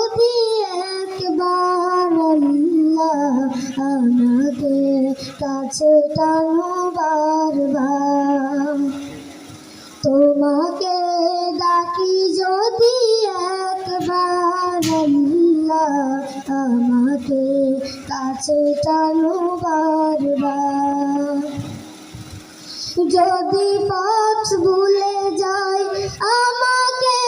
যদি একবার আল্লাহ আমাকে কাছে টানো বারবার, তোমাকে ডাকি যদি একবার আল্লাহ আমাকে কাছে টানো বারবার। যদি পথ ভুলে যাই আমাকে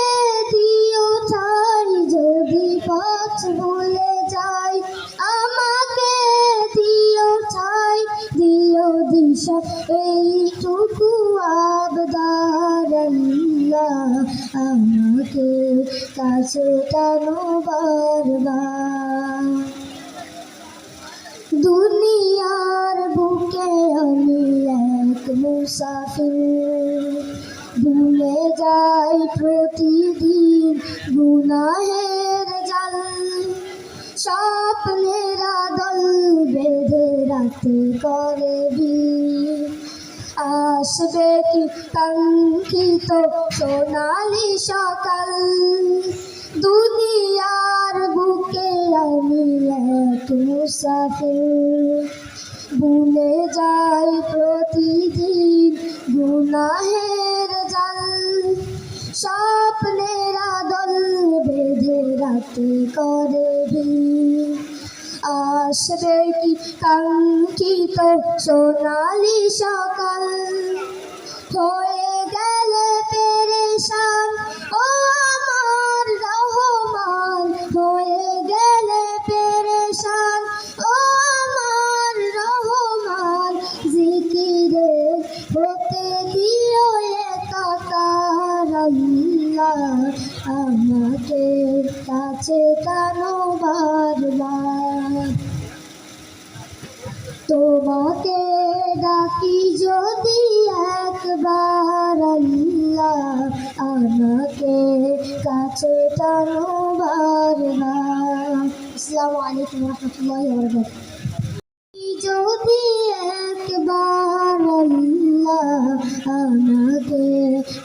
দিও ঠাই, যদি পথ ভুলে যাই আমাকে দিও ঠাই, দিও দিশা এইটুকু আবদার আল্লাহ আমাকে কাছে টানো বারবার। দুনিয়ার বুকে আমি এক মুসাফির, ভুলে যাই প্রতিদিন গুনাহের জাল, স্বপ্নের আদল বেঁধে রাতে করে ভিড়, আসবে কি কাঙ্ক্ষিত সোনালি সকাল। দুনিয়ার বুকে আমি এক মুসাফির, ভুলে যাই প্রতিদিন গুনাহের জাল, স্বপ্নের আদল বেঁধে রাতে করে ভিড়, আসবে কি কাঙ্ক্ষিত সোনালি সকাল। হয়ে গেলে পেরেশান ও আমার রহমান, হয়ে গেলে পেরেশান ও আমার রহমান, জিকিরে হতে দিও একাকার আল্লাহ আমাকে কাছে টানো বারবার। তোমাকে ডাকি যদি একবার আল্লাহ আমাকে কাছে টানো বারবার। আসসালামু আলাইকুম ওয়া রাহমাতুল্লাহি ওয়া বারাকাতুহু। যদি একবার আল্লাহ আমাকে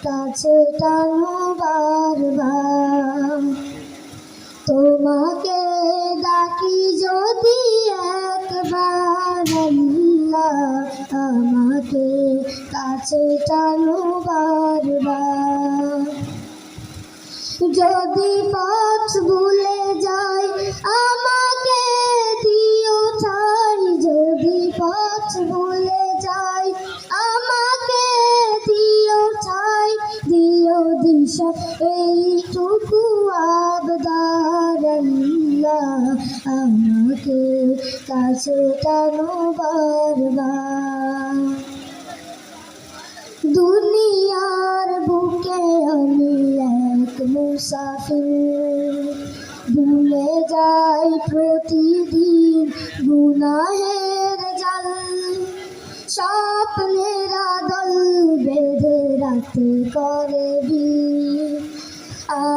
কাছে টানো বারবার, তোমাকে ডাকি যদি একবার আল্লাহ আমাকে কাছে টানো বারবার। যদি পথ ভুলে যাই আমাকে দিও ঠাই, যদি পথ ভুলে যাই আমাকে দিও ঠাই, দিও দিশা এইটুকু আবদার আল্লাহ আমাকে কাছে টানো বারবার। দুনিয়ার বুকে আমি এক মুসাফির, ভুলে যাই প্রতিদিন গুনাহের জাল, স্বপ্নের আদল বেঁধে রাতে করে ভিড়,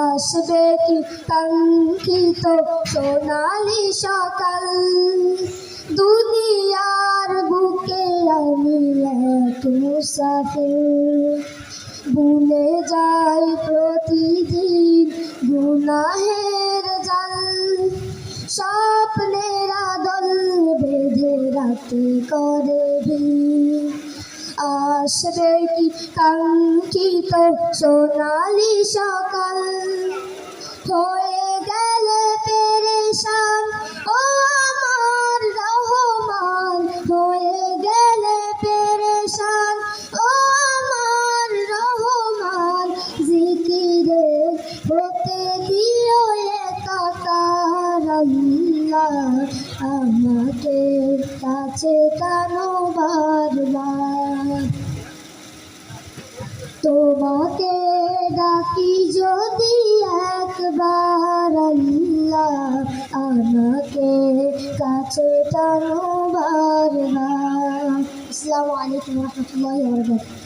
আসবে কি কাঙ্ক্ষিত সোনালি সকাল। দুনিয়ার বুকে আমি এক মুসাফির, ভুলে যাই প্রতিদিন গুনাহের জাল, স্বপ্নের আদল বেঁধে রাতে করে ভিড়, আসবে কি কাঙ্ক্ষিত সোনালি সকাল। হয়ে গেলে পেরেশান ও আমার রহমান, হয়ে গেলে পেরেশান ও আমার রহমান, জিকিরে হতে দিও একাকার আল্লাহ আমাকে কাছে টানো বারবার। তোমাকে ডাকি যদি একবার আল্লাহ আমাকে কাছে টানো বারবার। আসসালামু আলাইকুম ওয়া রাহমাতুল্লাহি ওয়া বারাকাতুহু।